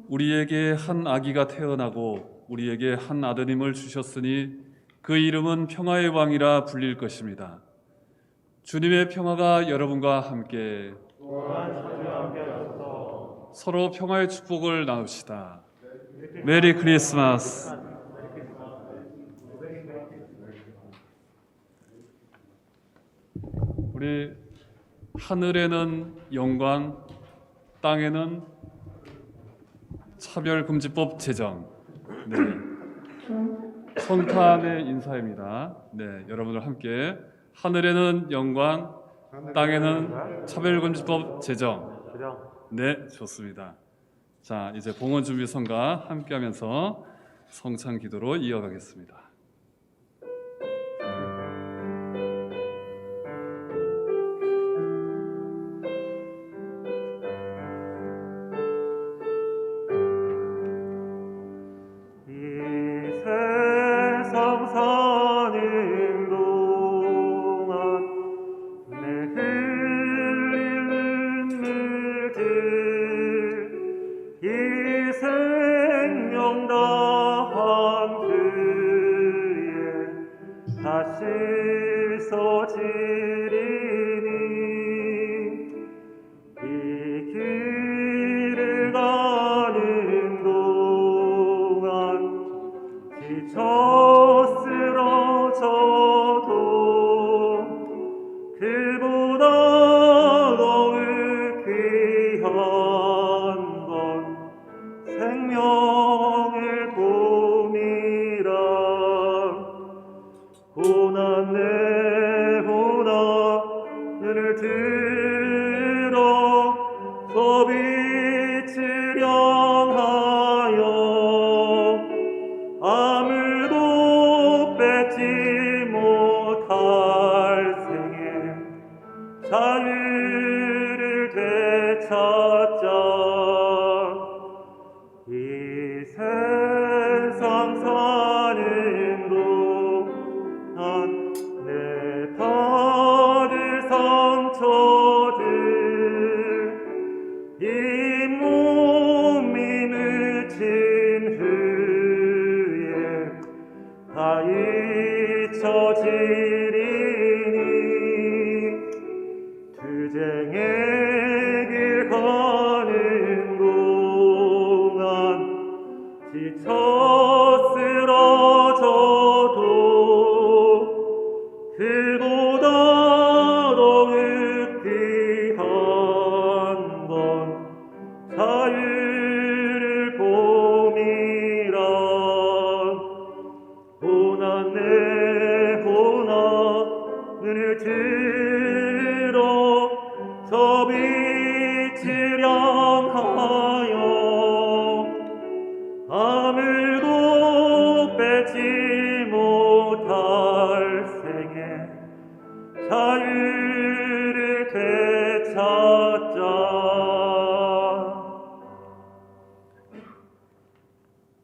우리에게 한 아기가 태어나고 우리에게 한 아드님을 주셨으니 그 이름은 평화의 왕이라 불릴 것입니다. 주님의 평화가 여러분과 함께 서로 평화의 축복을 나눕시다. 메리 크리스마스. 우리 하늘에는 영광, 땅에는 차별금지법 제정. 네. 성탄의 인사입니다. 네, 여러분들 함께 하늘에는 영광, 땅에는 차별금지법 제정. 네, 좋습니다. 자, 이제 봉헌준비성가 함께하면서 성찬 기도로 이어가겠습니다.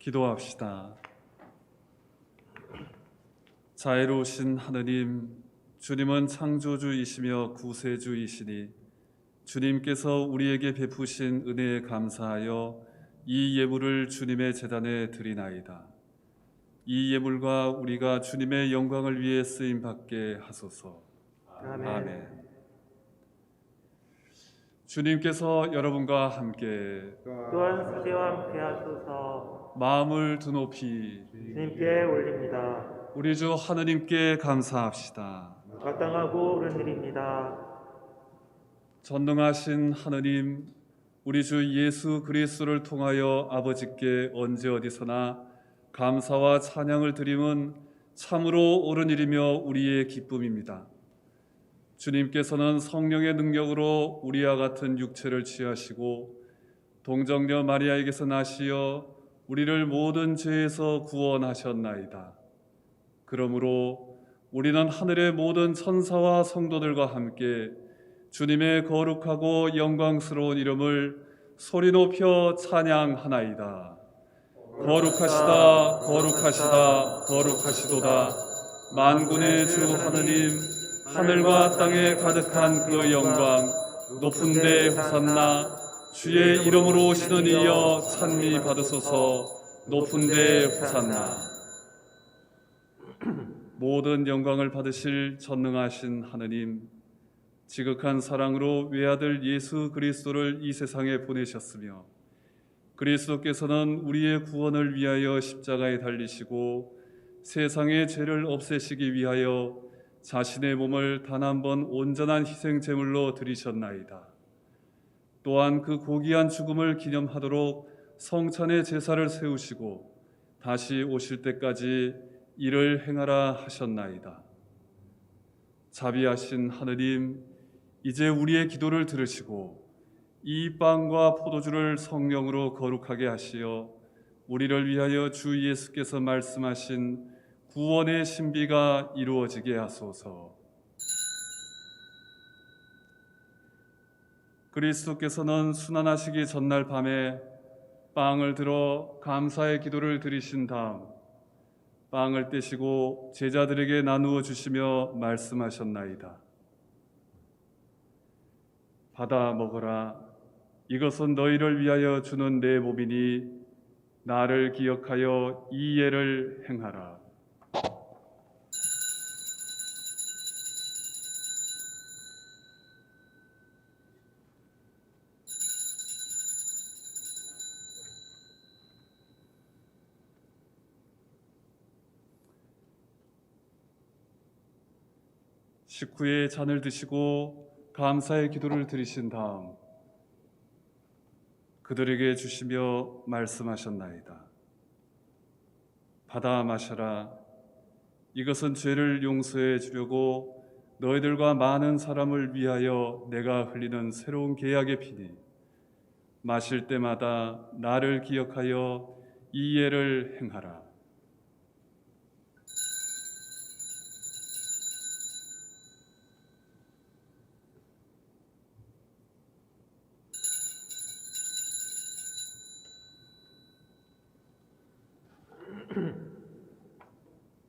기도합시다. 자애로우신 하느님, 주님은 창조주이시며 구세주이시니 주님께서 우리에게 베푸신 은혜에 감사하여 이 예물을 주님의 제단에 드리나이다. 이 예물과 우리가 주님의 영광을 위해 쓰임 받게 하소서. 아멘. 주님께서 여러분과 함께 또한 사제와 함께 하소서. 마음을 드높이 주님께 올립니다. 우리 주 하느님께 감사합시다. 마땅하고 옳은 일입니다. 전능하신 하느님, 우리 주 예수 그리스도를 통하여 아버지께 언제 어디서나 감사와 찬양을 드림은 참으로 옳은 일이며 우리의 기쁨입니다. 주님께서는 성령의 능력으로 우리와 같은 육체를 취하시고 동정녀 마리아에게서 나시어 우리를 모든 죄에서 구원하셨나이다. 그러므로 우리는 하늘의 모든 천사와 성도들과 함께 주님의 거룩하고 영광스러운 이름을 소리 높여 찬양하나이다. 거룩하시다, 거룩하시다, 거룩하시도다. 만군의 주 하느님, 하늘과 땅에 가득한 그 영광, 높은 데 호산나. 주의 이름으로 오시는 이여 찬미 받으소서. 높은 데 호산나. 모든 영광을 받으실 전능하신 하느님, 지극한 사랑으로 외아들 예수 그리스도를 이 세상에 보내셨으며 그리스도께서는 우리의 구원을 위하여 십자가에 달리시고 세상의 죄를 없애시기 위하여 자신의 몸을 단 한 번 온전한 희생 제물로 드리셨나이다. 또한 그 고귀한 죽음을 기념하도록 성찬의 제사를 세우시고 다시 오실 때까지 이를 행하라 하셨나이다. 자비하신 하느님, 이제 우리의 기도를 들으시고 이 빵과 포도주를 성령으로 거룩하게 하시어 우리를 위하여 주 예수께서 말씀하신 구원의 신비가 이루어지게 하소서. 그리스도께서는 순환하시기 전날 밤에 빵을 들어 감사의 기도를 드리신 다음 빵을 떼시고 제자들에게 나누어 주시며 말씀하셨나이다. 받아 먹어라. 이것은 너희를 위하여 주는 내 몸이니 나를 기억하여 이 예를 행하라. 식후에 잔을 드시고 감사의 기도를 드리신 다음 그들에게 주시며 말씀하셨나이다. 받아 마셔라. 이것은 죄를 용서해 주려고 너희들과 많은 사람을 위하여 내가 흘리는 새로운 계약의 피니 마실 때마다 나를 기억하여 이 예를 행하라.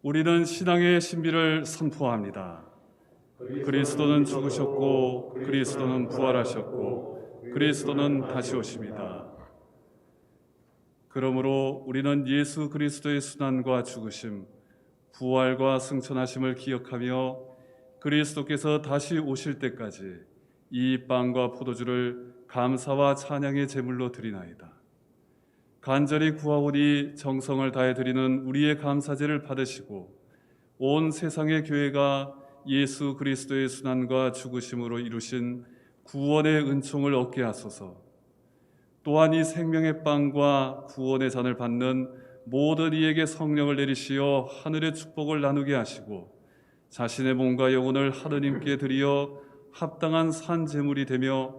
우리는 신앙의 신비를 선포합니다. 그리스도는 죽으셨고 그리스도는 부활하셨고 그리스도는 다시 오십니다. 그러므로 우리는 예수 그리스도의 순환과 죽으심, 부활과 승천하심을 기억하며 그리스도께서 다시 오실 때까지 이 빵과 포도주를 감사와 찬양의 제물로 드리나이다. 간절히 구하오니 정성을 다해 드리는 우리의 감사제를 받으시고 온 세상의 교회가 예수 그리스도의 순환과 죽으심으로 이루신 구원의 은총을 얻게 하소서. 또한 이 생명의 빵과 구원의 잔을 받는 모든 이에게 성령을 내리시어 하늘의 축복을 나누게 하시고 자신의 몸과 영혼을 하느님께 드리어 합당한 산 제물이 되며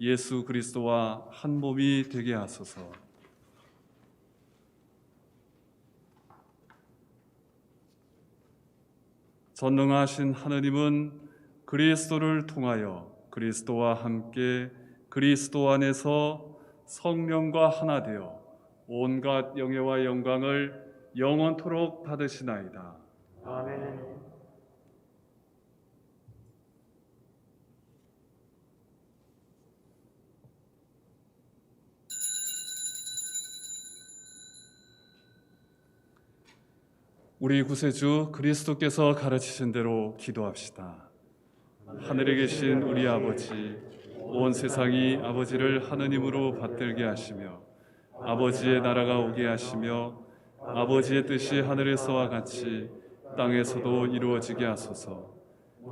예수 그리스도와 한 몸이 되게 하소서. 전능하신 하느님은 그리스도를 통하여 그리스도와 함께 그리스도 안에서 성령과 하나 되어 온갖 영예와 영광을 영원토록 받으시나이다. 아멘. 우리 구세주 그리스도께서 가르치신 대로 기도합시다. 하늘에 계신 우리 아버지, 온 세상이 아버지를 하느님으로 받들게 하시며 아버지의 나라가 오게 하시며 아버지의 뜻이 하늘에서와 같이 땅에서도 이루어지게 하소서.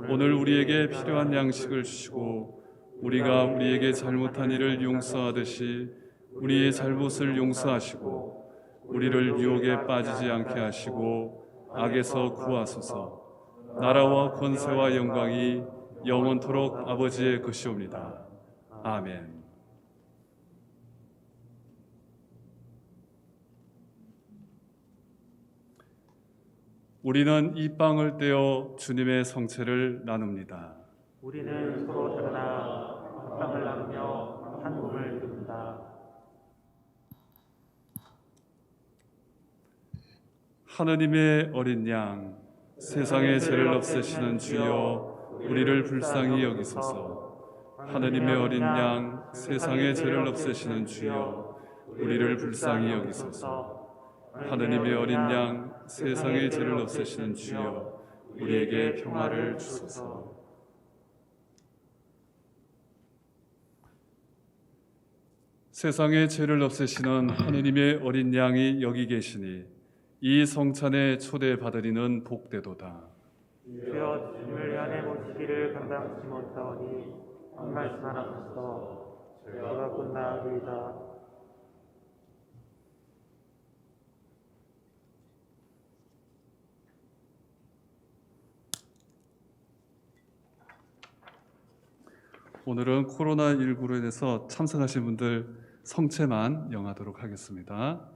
오늘 우리에게 필요한 양식을 주시고 우리가 우리에게 잘못한 일을 용서하듯이 우리의 잘못을 용서하시고 우리를 유혹에 빠지지 않게 하시고 악에서 구하소서. 나라와 권세와 영광이 영원토록 아버지의 것이옵니다. 아멘. 우리는 이 빵을 떼어 주님의 성체를 나눕니다. 우리는 서로 다르나 빵을 나누며 한 몸을 이룬다. 하느님의 어린 양, 세상의 죄를 없애시는 주여, 우리를 불쌍히 여기소서. 하느님의 어린 양, 세상의 죄를 없애시는 주여, 우리를 불쌍히 여기소서. 하느님의 어린 양, 세상의 죄를 없애시는 주여, 우리에게 평화를 주소서. 세상의 죄를 없애시는 하느님의 어린 양이 여기 계시니 이 성찬에 초대받으리는 복되도다. 주여 주님을 위하여 모시기를 감당치 못하오니 한 말씀 하소서. 제가 곧 나아가리이다. 오늘은 코로나19로 인해서 참석하신 분들 성체만 영하도록 하겠습니다.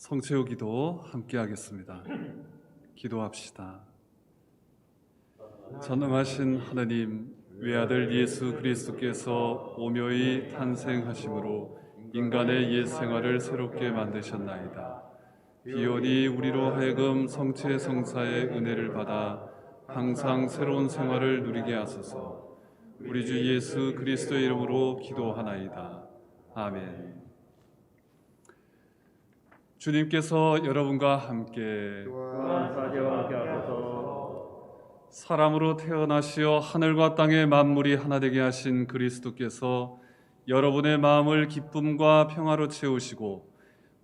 성체요 기도 함께 하겠습니다. 기도합시다. 전능하신 하느님, 외아들 예수 그리스도께서 오묘히 탄생하심으로 인간의 옛 생활을 새롭게 만드셨나이다. 비오니 우리로 하여금 성체 성사의 은혜를 받아 항상 새로운 생활을 누리게 하소서. 우리 주 예수 그리스도의 이름으로 기도하나이다. 아멘. 주님께서 여러분과 함께 사람으로 태어나시어 하늘과 땅의 만물이 하나 되게 하신 그리스도께서 여러분의 마음을 기쁨과 평화로 채우시고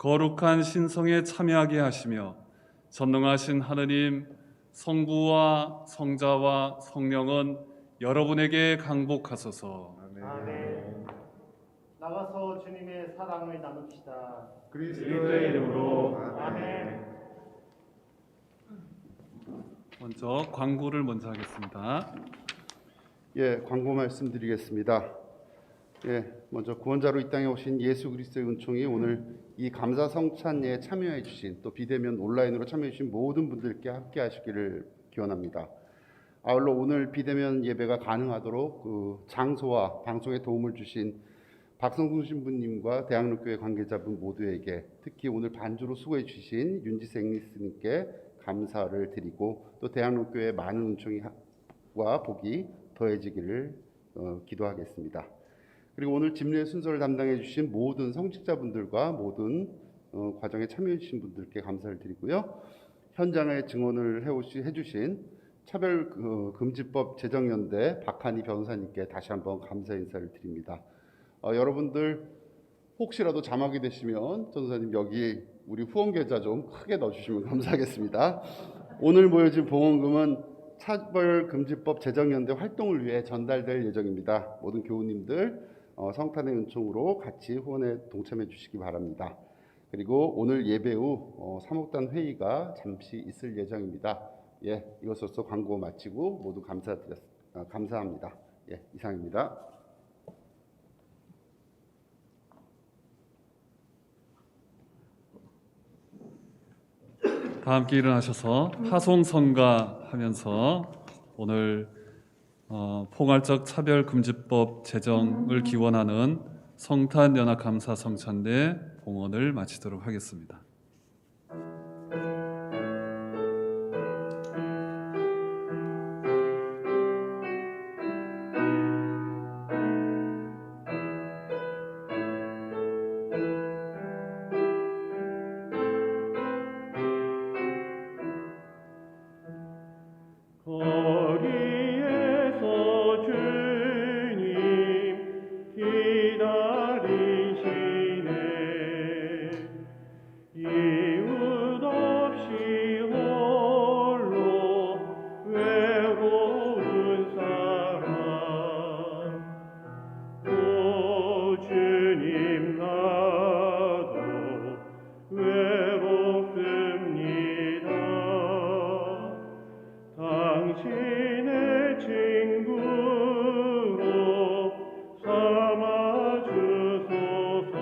거룩한 신성에 참여하게 하시며 전능하신 하느님 성부와 성자와 성령은 여러분에게 강복하소서. 아멘. 나가서 주님의 사랑을 나눕시다. 그리스도의 이름으로 아멘. 먼저 광고를 먼저 하겠습니다. 예, 광고 말씀드리겠습니다. 예, 먼저 구원자로 이 땅에 오신 예수 그리스도의 은총이 오늘 이 감사 성찬예에 참여해 주신, 또 비대면 온라인으로 참여해 주신 모든 분들께 함께 하시기를 기원합니다. 아울러 오늘 비대면 예배가 가능하도록 그 장소와 방송에 도움을 주신 박성순 신부님과 대학로교회 관계자분 모두에게, 특히 오늘 반주로 수고해 주신 윤지세 앵리스님께 감사를 드리고, 또 대학로교회 많은 은총과 복이 더해지기를 기도하겠습니다. 그리고 오늘 집례 순서를 담당해 주신 모든 성직자분들과 모든 과정에 참여해 주신 분들께 감사를 드리고요. 현장에 증언을 해주신 차별금지법 제정연대 박한희 변호사님께 다시 한번 감사 인사를 드립니다. 여러분들 혹시라도 자막이 되시면 전도사님 여기 우리 후원 계좌 좀 크게 넣어주시면 감사하겠습니다. 오늘 모여진 봉헌금은 차별금지법 제정연대 활동을 위해 전달될 예정입니다. 모든 교우님들 성탄의 은총으로 같이 후원에 동참해 주시기 바랍니다. 그리고 오늘 예배 후 사목단 회의가 잠시 있을 예정입니다. 예, 이것으로서 광고 마치고 모두 감사합니다. 예, 이상입니다. 다 함께 일어나셔서 파송성가 하면서 오늘 포괄적 차별금지법 제정을 기원하는 성탄연합감사 성찬례 봉헌을 마치도록 하겠습니다. 거리에서 주님 기다리시네. 이웃 없이 홀로 외로운 사람, 오 주님 나도 외롭습니다. 당신의 친구로 삼아 주소서.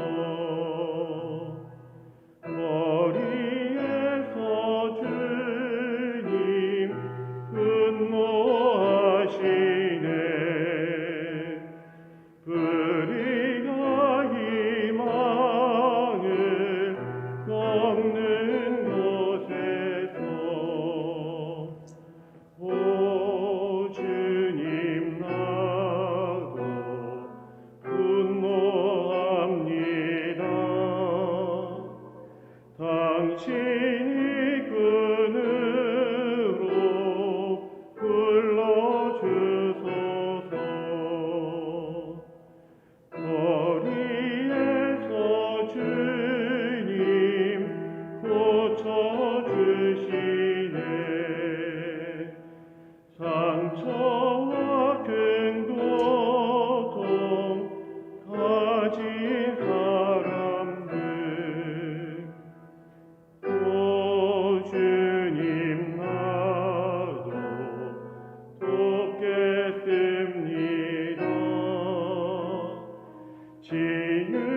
거리에서 주님 근무하시네. 불의가 희망을 꺾는 곳에서 오 주님 나도 분노합니다. 당신이 끈으로 불러주소서. 거리에서 주님 고쳐주시네. 상처와 큰 고통 가진 사람들, 오 주님 나도 돕겠습니다. 지유